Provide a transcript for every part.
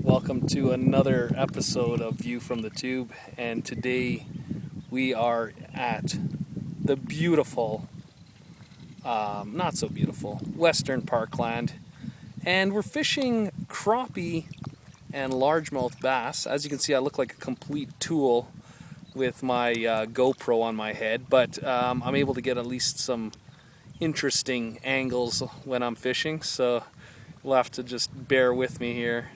Welcome to another episode of View from the Tube, and today we are at the beautiful, not so beautiful, Western Parkland, and we're fishing crappie and largemouth bass. As you can see, I look like a complete tool with my GoPro on my head, but I'm able to get at least some interesting angles when I'm fishing, so you'll have to just bear with me here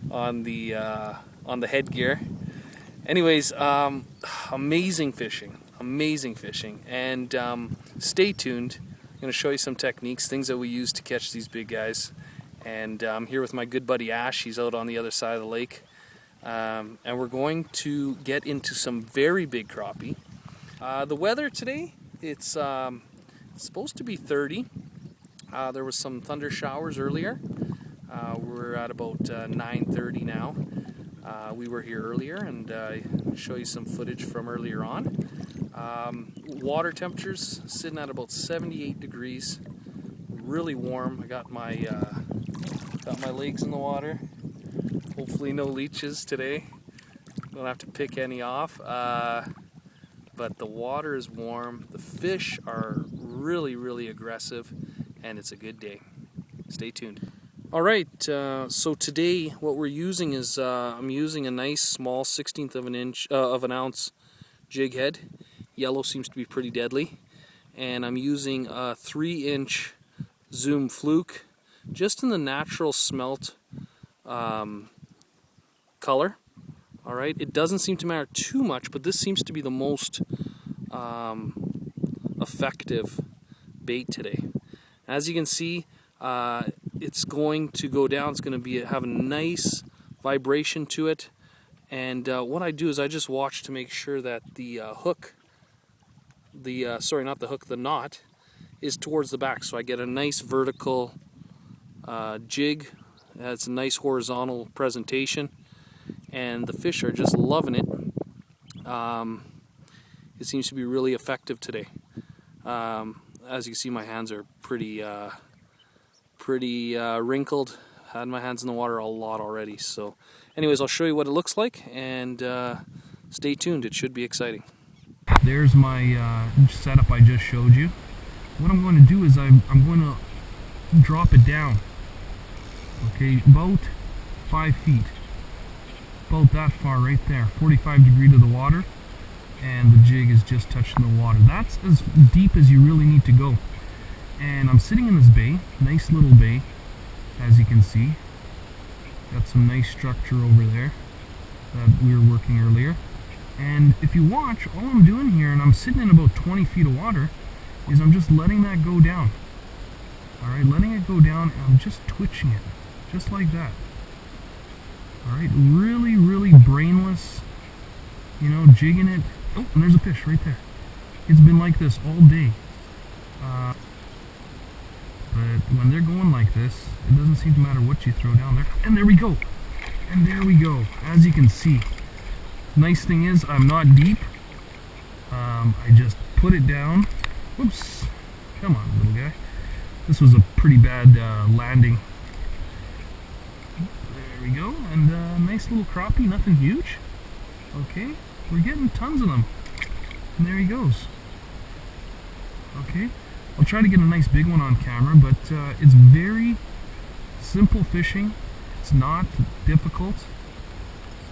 on the headgear. Anyways, amazing fishing, and stay tuned. I'm going to show you some techniques, things that we use to catch these big guys. And I'm here with my good buddy Ash. He's out on the other side of the lake, and we're going to get into some very big crappie. The weather today, it's supposed to be 30. There was some thunder showers earlier. We're at about 9:30 now. We were here earlier, and I'll show you some footage from earlier on. Water temperatures sitting at about 78 degrees. Really warm. I got my legs in the water. Hopefully no leeches today. Don't have to pick any off. But the water is warm. The fish are really aggressive, and it's a good day. Stay tuned. Alright, so today what we're using is I'm using a nice small 1/16 of an ounce jig head. Yellow seems to be pretty deadly. And I'm using a 3-inch Zoom Fluke, just in the natural smelt color. Alright, it doesn't seem to matter too much, but this seems to be the most effective bait today. As you can see, it's going to go down. It's going to have a nice vibration to it. And what I do is I just watch to make sure that the the knot is towards the back. So I get a nice vertical jig. It's a nice horizontal presentation. And the fish are just loving it. It seems to be really effective today. As you can see, my hands are pretty wrinkled. Had my hands in the water a lot already. So anyways, I'll show you what it looks like, and stay tuned. It should be exciting. There's my setup I just showed you. What I'm going to do is I'm going to drop it down. Okay, about 5 feet. About that far right there. 45 degrees to the water, and the jig is just touching the water. That's as deep as you really need to go. And I'm sitting in this bay, nice little bay, as you can see. Got some nice structure over there that we were working earlier. And if you watch, all I'm doing here, and I'm sitting in about 20 feet of water, is I'm just letting that go down. Alright, letting it go down, and I'm just twitching it, just like that. Alright, really brainless, jigging it. Oh, and there's a fish right there. It's been like this all day. But when they're going like this, it doesn't seem to matter what you throw down there. And there we go. And there we go. As you can see. Nice thing is, I'm not deep. I just put it down. Whoops. Come on, little guy. This was a pretty bad landing. There we go. And nice little crappie, nothing huge. Okay. We're getting tons of them. And there he goes. Okay. I'll try to get a nice big one on camera, but it's very simple fishing. It's not difficult.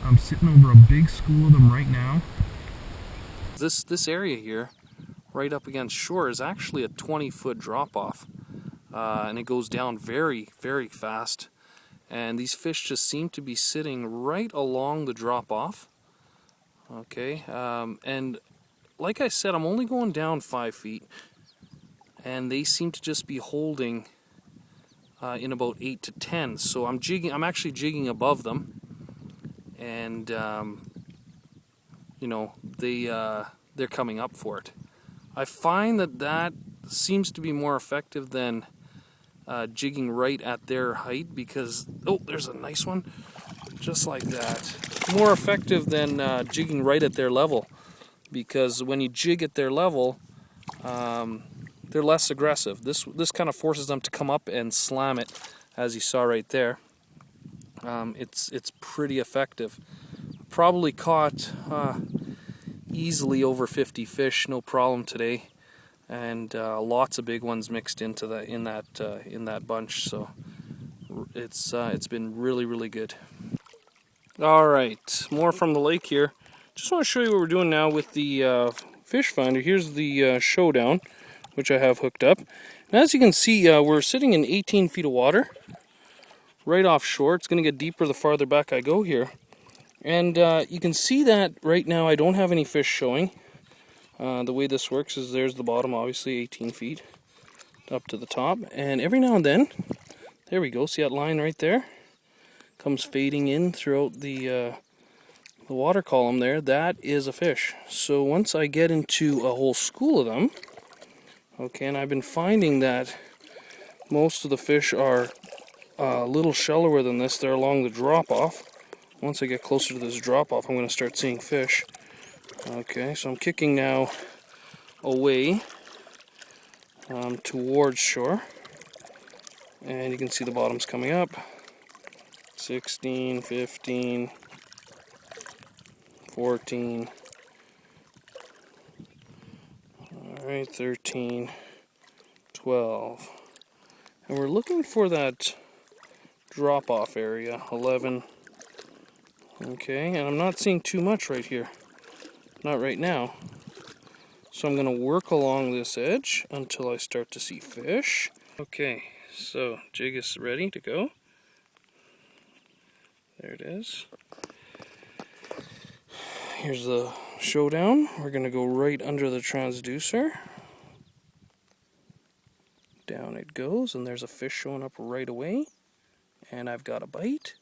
I'm sitting over a big school of them right now. This area here, right up against shore, is actually a 20-foot drop-off. And it goes down very fast. And these fish just seem to be sitting right along the drop-off. Okay, and like I said, I'm only going down 5 feet. And they seem to just be holding in about 8 to 10. So I'm actually jigging above them, and they're coming up for it. I find that seems to be more effective than jigging right at their height, because there's a nice one, just like that. More effective than jigging right at their level, because when you jig at their level, they're less aggressive. This kind of forces them to come up and slam it, as you saw right there. it's pretty effective. Probably caught easily over 50 fish, no problem today, and lots of big ones mixed into that in that bunch. So it's been really good. All right, more from the lake here. Just want to show you what we're doing now with the fish finder. Here's the Showdown, which I have hooked up. And as you can see, we're sitting in 18 feet of water, right offshore. It's going to get deeper the farther back I go here. And you can see that right now I don't have any fish showing. The way this works is there's the bottom, obviously 18 feet up to the top. And every now and then, there we go, see that line right there? Comes fading in throughout the water column there. That is a fish. So once I get into a whole school of them, okay, and I've been finding that most of the fish are a little shallower than this. They're along the drop-off. Once I get closer to this drop-off, I'm going to start seeing fish. Okay, so I'm kicking now away towards shore. And you can see the bottoms coming up. 16, 15, 14, alright, 13, 12. And we're looking for that drop-off area, 11. Okay, and I'm not seeing too much right here. Not right now. So I'm going to work along this edge until I start to see fish. Okay, so jig is ready to go. There it is. Here's the Showdown. We're going to go right under the transducer. Down it goes, and there's a fish showing up right away. And I've got a bite.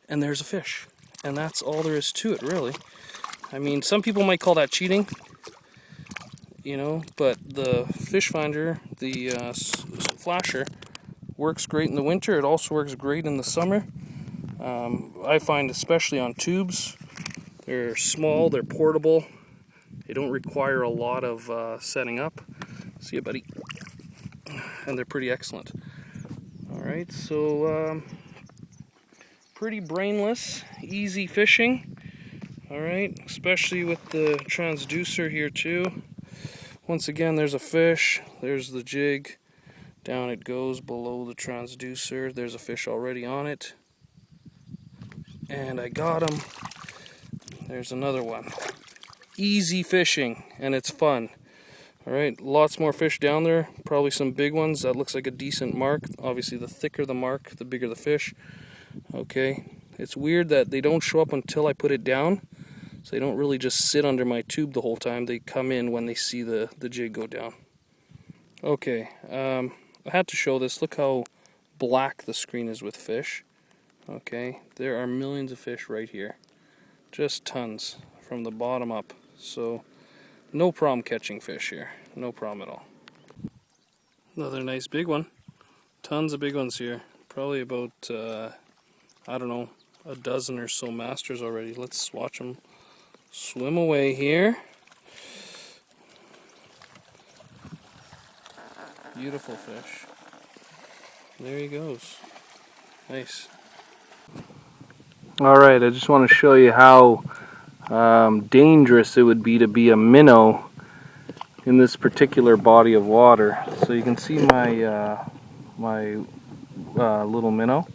And there's a fish. And that's all there is to it, really. I mean, some people might call that cheating, you know, but the fish finder, the flasher, works great in the winter. It also works great in the summer. I find especially on tubes, they're small, they're portable, they don't require a lot of setting up. See you, buddy. And they're pretty excellent. Alright, so pretty brainless, easy fishing. Alright, especially with the transducer here too. Once again, there's a fish, there's the jig, down it goes below the transducer, there's a fish already on it. And I got him. There's another one. Easy fishing, and it's fun. Alright, lots more fish down there, probably some big ones. That looks like a decent mark. Obviously, the thicker the mark, the bigger the fish. Okay, it's weird that they don't show up until I put it down. So they don't really just sit under my tube the whole time. They come in when they see the jig go down. Okay, I had to show this. Look how black the screen is with fish. Okay, there are millions of fish right here. Just tons from the bottom up. So no problem catching fish here. No problem at all. Another nice big one. Tons of big ones here. Probably about, I don't know, a dozen or so masters already. Let's watch them swim away here. Beautiful fish. There he goes. Nice. Alright, I just want to show you how dangerous it would be a minnow in this particular body of water. So you can see my little minnow,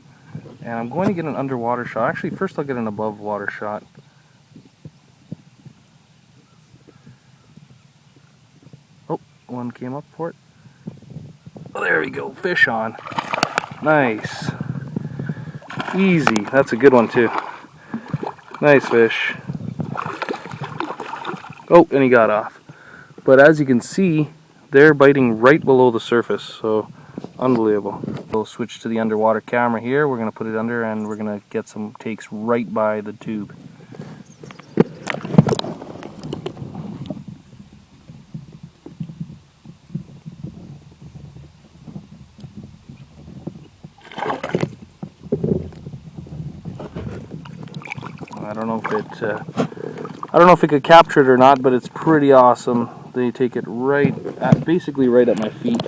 and I'm going to get an underwater shot. Actually, first I'll get an above water shot. Oh, one came up for it. Oh, there we go, fish on. Nice. Easy. That's a good one too. Nice fish. Oh, and he got off. But as you can see, they're biting right below the surface, so unbelievable. We'll switch to the underwater camera here. We're going to put it under and we're going to get some takes right by the tube. I don't know if it could capture it or not, but it's pretty awesome. They take it right at, basically right at my feet.